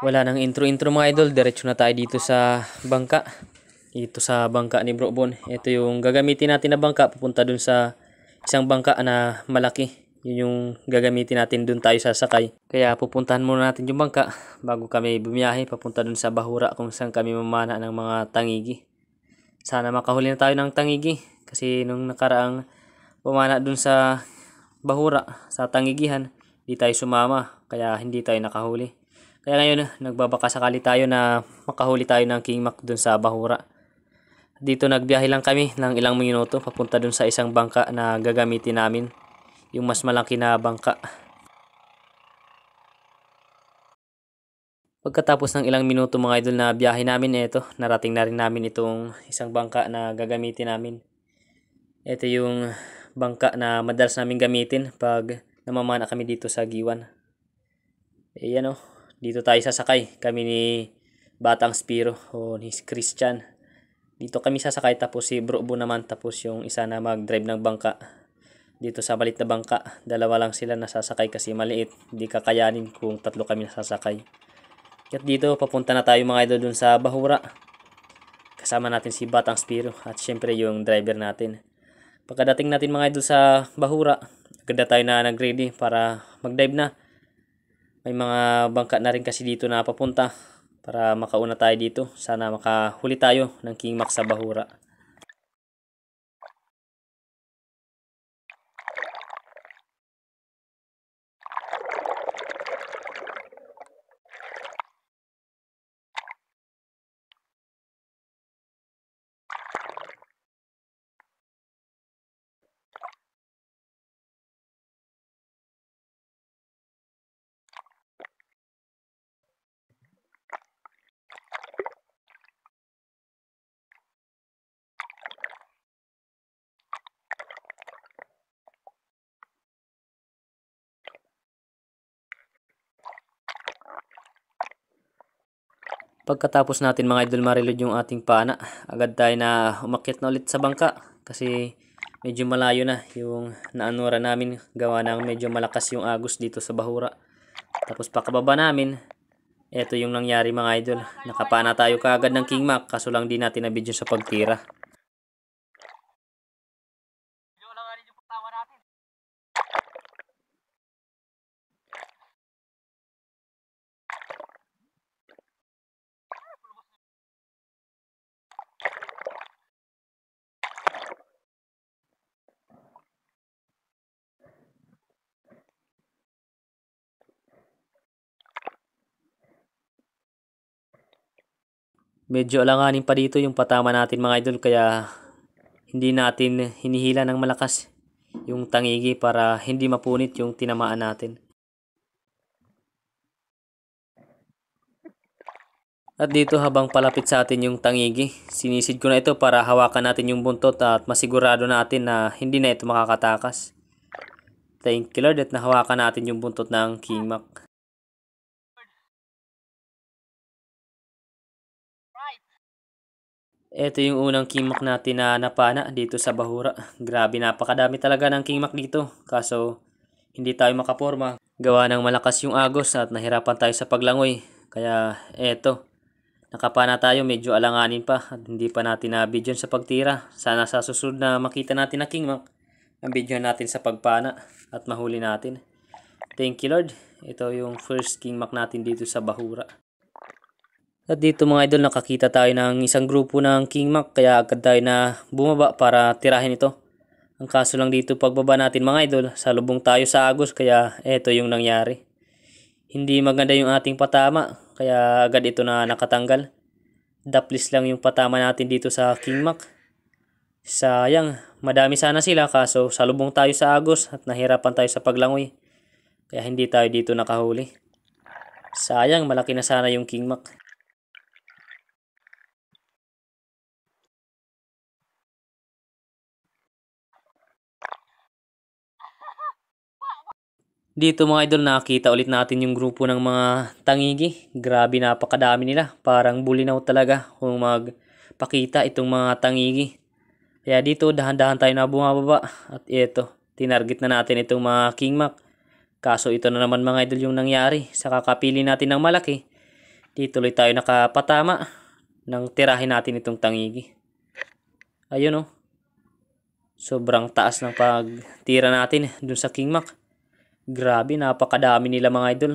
Wala nang intro-intro mga idol, diretso na tayo dito sa bangka. Dito sa bangka ni Bro Bon. Ito yung gagamitin natin na bangka papunta dun sa isang bangka na malaki. Yun yung gagamitin natin, dun tayo sasakay. Kaya pupuntahan muna natin yung bangka bago kami bumiyahe papunta dun sa Bahura kung saan kami mamana ng mga tangigi. Sana makahuli na tayo ng tangigi kasi nung nakaraang pumana dun sa Bahura sa Tangigihan, di tayo sumama kaya hindi tayo nakahuli. Kaya ngayon, nagbabaka sakali tayo na makahuli tayo ng King Mac dun sa Bahura. Dito nagbiyahe lang kami ng ilang minuto papunta dun sa isang bangka na gagamitin namin. Yung mas malaki na bangka. Pagkatapos ng ilang minuto mga idol na biyahe namin, narating na rin namin itong isang bangka na gagamitin namin. Ito yung bangka na madalas namin gamitin pag namamana kami dito sa Giwan. Ayan o. Dito tayo sasakay. Kami ni Batang Spiro o ni Christian. Dito kami sasakay tapos si Bro Bu naman tapos yung isa na mag-drive ng bangka. Dito sa balit na bangka. Dalawa lang sila nasasakay kasi maliit. Hindi kakayanin kung tatlo kami nasasakay. At dito papunta na tayo mga idol dun sa Bahura. Kasama natin si Batang Spiro at syempre yung driver natin. Pagkadating natin mga idol sa Bahura, agad na tayo na nag-ready para mag-dive na. May mga bangka na rin kasi dito na papunta para makauna tayo dito. Sana makahuli tayo ng King Mac sa Bahura. Pagkatapos natin mga idol marilod yung ating pana, agad tayo na umakyat na ulit sa bangka kasi medyo malayo na yung naanura namin, gawa ng medyo malakas yung agos dito sa Bahura. Tapos pakababa namin, eto yung nangyari mga idol, nakapana tayo kaagad ng King Mac kaso lang di natin nabidyo sa pagtira. Medyo alanganin pa dito yung patama natin mga idol kaya hindi natin hinihila ng malakas yung tangigi para hindi mapunit yung tinamaan natin. At dito habang palapit sa atin yung tangigi, sinisid ko na ito para hawakan natin yung buntot at masigurado natin na hindi na ito makakatakas. Thank you Lord at nahawakan natin yung buntot ng King Mac. Ito yung unang King Mac natin na napana dito sa Bahura. Grabe, napakadami talaga ng King Mac dito. Kaso hindi tayo makaporma. Gawa ng malakas yung agos at nahirapan tayo sa paglangoy. Kaya nakapana tayo, medyo alanganin pa at hindi pa natin na-bidyon sa pagtira. Sana sa susunod na makita natin na King Mac, ang bidyon natin sa pagpana at mahuli natin. Thank you Lord. Ito yung first King Mac natin dito sa Bahura. At dito mga idol, nakakita tayo ng isang grupo ng King Mac kaya agad tayo na bumaba para tirahin ito. Ang kaso lang dito pagbaba natin mga idol, salubong tayo sa agos kaya eto yung nangyari. Hindi maganda yung ating patama kaya agad ito na nakatanggal. Daplis lang yung patama natin dito sa King Mac. Sayang, madami sana sila kaso salubong tayo sa agos at nahirapan tayo sa paglangoy. Kaya hindi tayo dito nakahuli. Sayang, malaki na sana yung King Mac. Dito mga idol, nakita ulit natin yung grupo ng mga tangigi. Grabe, napakadami nila. Parang bulinaw talaga kung magpakita itong mga tangigi. Kaya dito dahan-dahan tayo na bumababa. At ito, tinarget na natin itong mga King Mac. Kaso ito na naman mga idol yung nangyari. Sa kakapili natin ng malaki, Di tuloy tayo nakapatama nang tirahin natin itong tangigi. Ayun oh. Sobrang taas ng pagtira natin dun sa King Mac. Grabe, napakadami nila mga idol.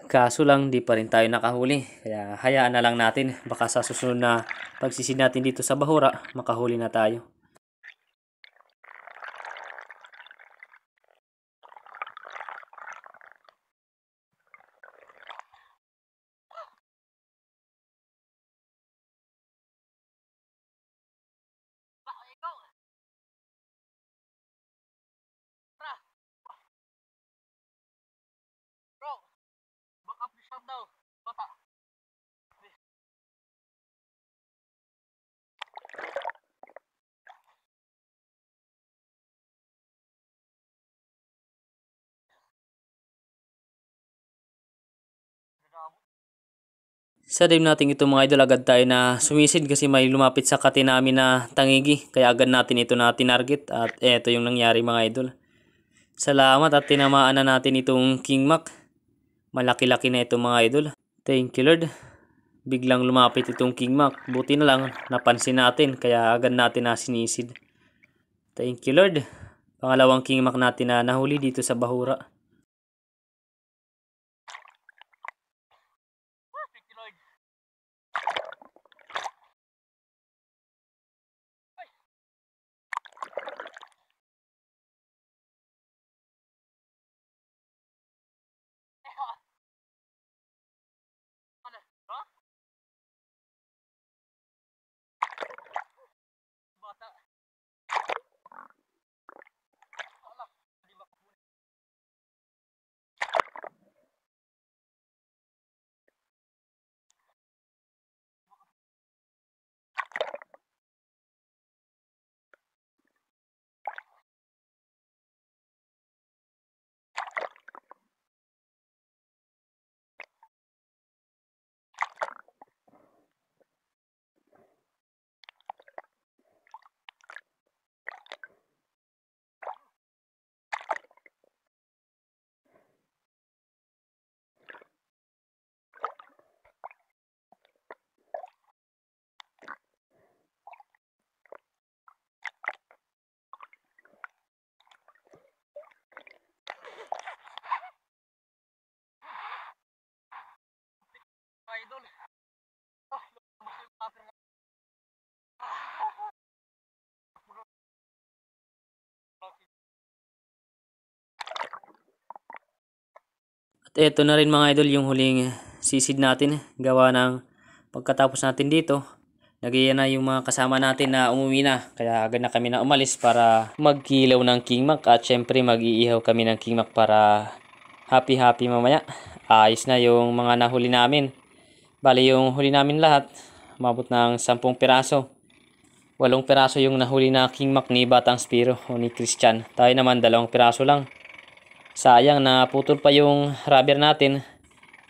Kaso lang, di pa rin tayo nakahuli. Kaya hayaan na lang natin. Baka sa susunod na pagsisid natin dito sa Bahura, makahuli na tayo. Sa dive natin ito mga idol, agad tayo na sumisid kasi may lumapit sa kati namin na tangigi. Kaya agad natin ito na tinarget at eto yung nangyari mga idol. Salamat at tinamaan na natin itong King Mac. Malaki-laki na ito mga idol. Thank you Lord. Biglang lumapit itong King Mac. Buti na lang napansin natin kaya agad natin na sinisid. Thank you Lord. Pangalawang King Mac natin na nahuli dito sa Bahura. Idol. At eto na rin mga idol yung huling sisid natin. Gawa ng pagkatapos natin dito, nagiyan na yung mga kasama natin na umuwi na. Kaya agad na kami na umalis para magkilaw ng King Mac. At syempre mag-iihaw kami ng King Mac para happy mamaya. Ayos na yung mga nahuli namin. Bali yung huli namin lahat, mabot ng 10 piraso. 8 piraso yung nahuli na King Mac ni Batang Spiro o ni Christian. Tayo naman 2 piraso lang. Sayang na putol pa yung rubber natin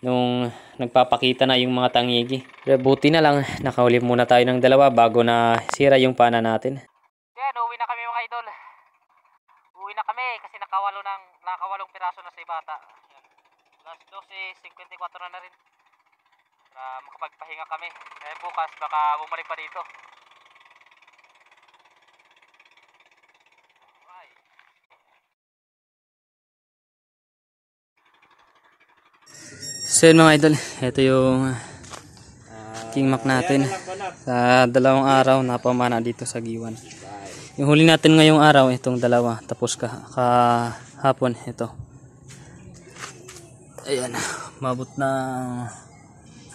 nung nagpapakita na yung mga tangigi. Pero buti na lang, nakahuli muna tayo ng 2 bago na sira yung pana natin. Yan, uwi na kami mga idol. Uwi na kami kasi nakawalong piraso na sa ibata. Yan. Last 12:54 na rin. Para makapagpahinga kami. Kaya bukas baka bumalik pa dito. So yun mga idol, ito yung King Mac natin. Sa 2 araw napamana dito sa Giwan. Yung huli natin ngayong araw, itong 2. Tapos kahapon, ito. Ayan, mabot na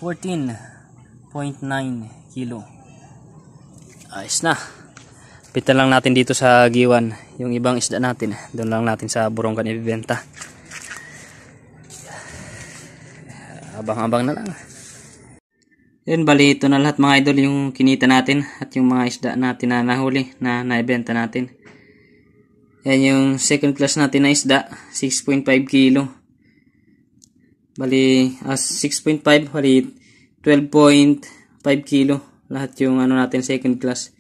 14.9 kilo. Ayos na. Pitan lang natin dito sa Giwan. Yung ibang isda natin, doon lang natin sa Borongan ibibenta. Abang-abang na lang. Yun, bali ito na lahat mga idol yung kinita natin at yung mga isda natin na nahuli na naibenta natin. Yan yung second class natin na isda, 6.5 kilo. Bali 6.5, bali 12.5 kilo. Lahat yung ano natin second class.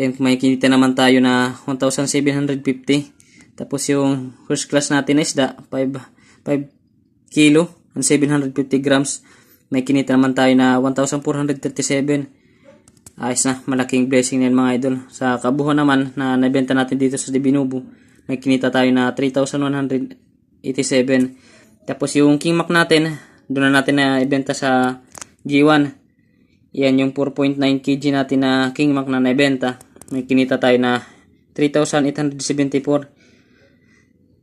Yan, may kinita naman tayo na 1,750. Tapos yung first class natin na isda, 5 kilo and 750 grams. May kinita naman tayo na 1,437. Ayos na, malaking blessing na yun mga idol. Sa kabuuan naman na nabenta natin dito sa Dibinubo, may kinita tayo na 3,187. Tapos yung King Mac natin, doon na natin na ibenta sa G1. Yan yung 4.9 kg natin na King Mac na naibenta. May kinita tayo na 3,874.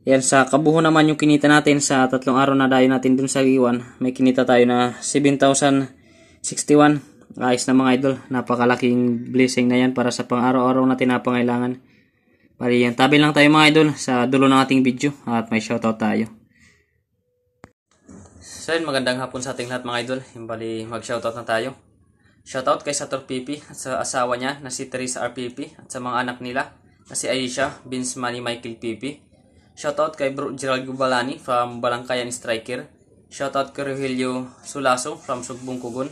Yan, sa kabuuan naman yung kinita natin sa 3 araw na dayo natin dun sa G1. May kinita tayo na 7,061. Ayos na mga idol. Napakalaking blessing na yan para sa pang-araw-araw natin na pangailangan. Bali yan, tabi lang tayo mga idol sa dulo ng ating video at may shoutout tayo. So yun, magandang hapon sa ating lahat mga idol. Bali mag-shoutout na tayo. Shoutout kay Sator Pipi at sa asawa niya na si Teresa R. Pipi at sa mga anak nila na si Aisha, Vince Manny Michael Pipi. Shoutout kay Bro Gerald Gubalani from Balangkayan Striker. Shoutout kay Rogelio Sulaso from Sugbong Kugon.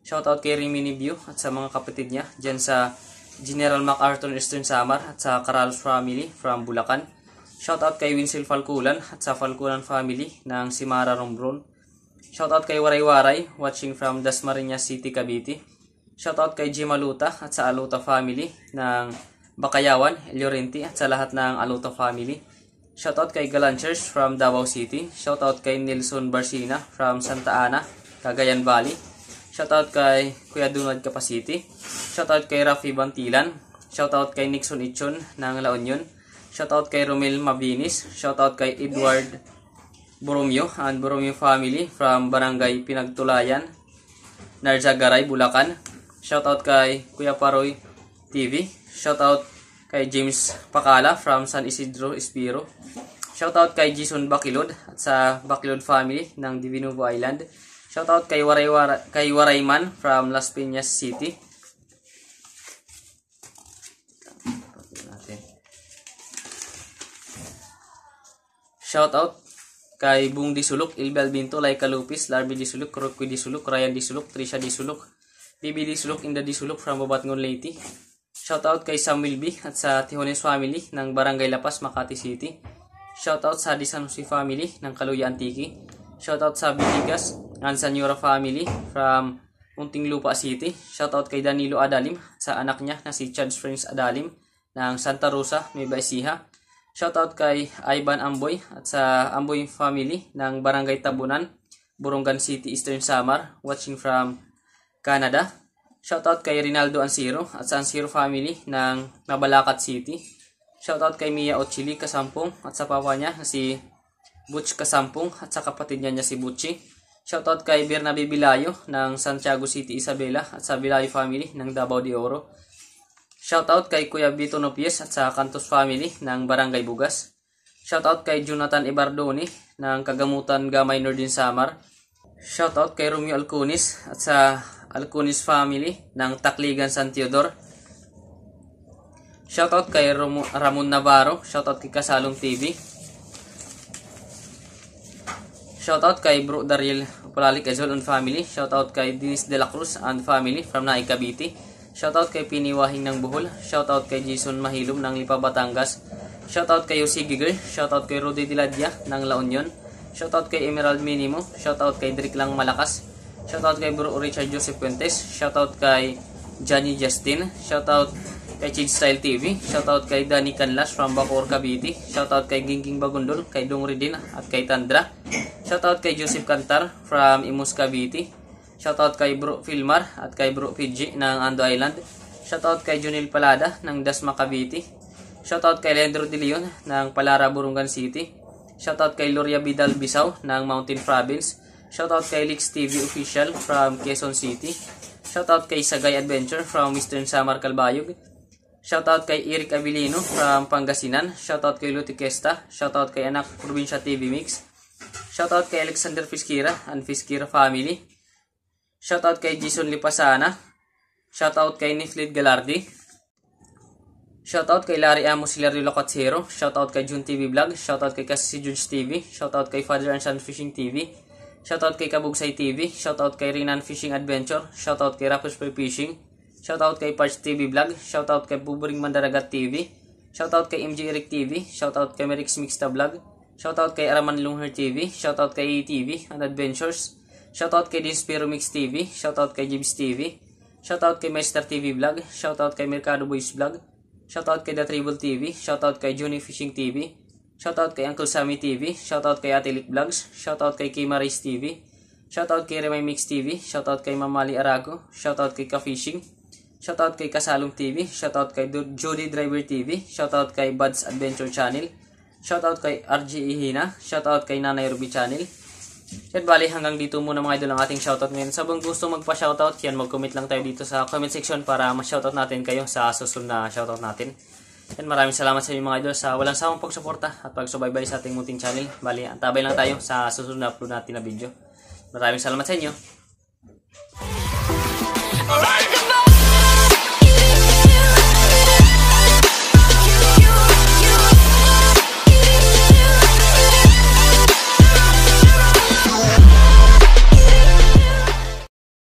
Shoutout kay Rimini View at sa mga kapatid niya dyan sa General MacArthur Eastern Samar at sa Caralos family from Bulacan. Shoutout kay Winsel Falculan at sa Falculan family ng Simara Rombron. Shoutout kay Waray Waray watching from Dasmariñas City, Cavite. Shoutout kay Jim Aluta at sa Aluta family ng Bakayawan, Llorente at sa lahat ng Aluta family. Shoutout kay Galanchers from Davao City. Shoutout kay Nelson Barcina from Santa Ana, Cagayan Valley. Shoutout kay Kuya Donald Capacity. Shoutout kay Rafi Bantilan. Shoutout kay Nixon Ichon ng La Union. Shoutout kay Romel Mabinis. Shoutout kay Edward Boromio and Boromio family from Barangay Pinagtulayan, Narzagaray, Bulacan. Shoutout kay Kuya Paroy TV. Shoutout kay James Pakala from San Isidro, Espiro. Shoutout kay Jason Bakilod at sa Bakilod family ng Divinuvo Island. Shoutout kay Warayman from Las Piñas City. Shoutout kay Bung Disuluk, Ilbel Binto, Laika Lupis, Larby Disuluk, Rocky Disuluk, Ryan Disuluk, Trisha Disuluk, Bibi Disuluk, Inda Disuluk from Babatngon Leyte. Shoutout kay Samuel B at sa Tijones family ng Barangay Lapas, Makati City. Shoutout sa San Jose family ng Kaluya Antique. Shoutout sa Bitigas and Sanyora family from Muntinlupa City. Shoutout kay Danilo Adalim sa anak niya na si Chad Springs Adalim ng Santa Rosa, Nueva Ecija. Shoutout kay Ivan Amboy at sa Amboy family ng Barangay Tabunan, Borongan City, Eastern Samar, watching from Canada. Shoutout kay Rinaldo Ansiro at sa Ansiro family ng Nabalacat City. Shoutout kay Mia Ochili Kasampung at sa papa niya na si Butch Kasampung at sa kapatid niya si Butchie. Shoutout kay Bernabe Bilayo ng Santiago City, Isabela at sa Bilayo family ng Davao de Oro. Shoutout kay Kuya Vito Nopies at sa Cantos family ng Barangay Bugas. Shoutout kay Jonathan Ibardoni ng Kagamutan Gamay Northern Samar. Shoutout kay Romeo Alcunis at sa Alcunis family ng Takligan San Teodor. Shoutout kay Ramon Navarro. Shoutout kay Kasalong TV. Shoutout kay Bro Daryl Palalik Azol and family. Shoutout kay Dennis De La Cruz and family from Naay Cavite. Shoutout kay Piniwahing ng Bohol. Shoutout kay Jason Mahilom ng Lipa, Batangas. Shoutout kay Yossi Giger. Shoutout kay Rudy Diladia ng La Union. Shoutout kay Emerald Minimo. Shoutout kay Drick Lang Malakas. Shoutout kay Bro Richard Joseph Fuentes. Shoutout kay Johnny Justin. Shoutout kay Chid Style TV. Shoutout kay Danny Canlas from Bacoor, Cavite. Shoutout kay Gingging Bagundol, kay Dong Ridin at kay Tandra. Shoutout kay Joseph Cantar from Imus, Cavite. Shoutout kay Bro Filmar at kay Bro PG ng Ando Island. Shoutout kay Junil Palada ng Dasma, Cavite. Shoutout kay Leandro De Leon ng Palara, Borongan City. Shoutout kay Loria Vidal Bisaw ng Mountain Province. Shoutout kay Lix TV Official from Quezon City. Shoutout kay Sagay Adventure from Western Samar, Calbayog. Shoutout kay Eric Abilino from Pangasinan. Shoutout kay Luti Kesta. Shoutout kay Anak Provincia TV Mix. Shoutout kay Alexander Fiskira and Fiskira family. Shoutout kay Jason Lipasana. Shoutout kay Niflid Galardi. Shoutout kay Larry Amos Hilario Locatzero. Shoutout kay Jun TV Vlog. Shoutout kay Kasi George TV. Shoutout kay Father and Son Fishing TV. Shoutout kay Kabugsay TV. Shoutout kay Rinan Fishing Adventure. Shoutout kay Rapus Play Fishing. Shoutout kay Parch TV Vlog. Shoutout kay Buburing Mandaragat TV. Shoutout kay MJ Eric TV. Shoutout kay Merix Mixta Vlog. Shoutout kay Araman Lungher TV. Shoutout kay ATV and Adventures. Shoutout kay Dinspiro Mix TV. Shoutout kay Jibs TV. Shoutout kay Meister TV Vlog. Shoutout kay Mercado Boys Vlog. Shoutout kay The Tribal TV. Shoutout kay Johnny Fishing TV. Shoutout kay Uncle Sammy TV. Shoutout kay Ate Lick Vlogs. Shoutout kay Kimaris TV. Shoutout kay Remay Mix TV. Shoutout kay Mamali Arago. Shoutout kay Ka-Fishing. Shoutout kay Kasalong TV. Shoutout kay Jody Driver TV. Shoutout kay Buds Adventure Channel. Shoutout kay RG Ihina. Shoutout kay Nanay Ruby Channel. Yan, bali hanggang dito muna mga idol ang ating shoutout ngayon. Sa bang gusto magpa-shoutout, yan, mag-comment lang tayo dito sa comment section para ma-shoutout natin kayo sa susunod na shoutout natin. Yan, maraming salamat sa inyo mga idol sa walang sawang pagsuporta at pagsubaybay sa ating munting channel. Bali, antabay lang tayo sa susunod na upload natin na video. Maraming salamat sa inyo.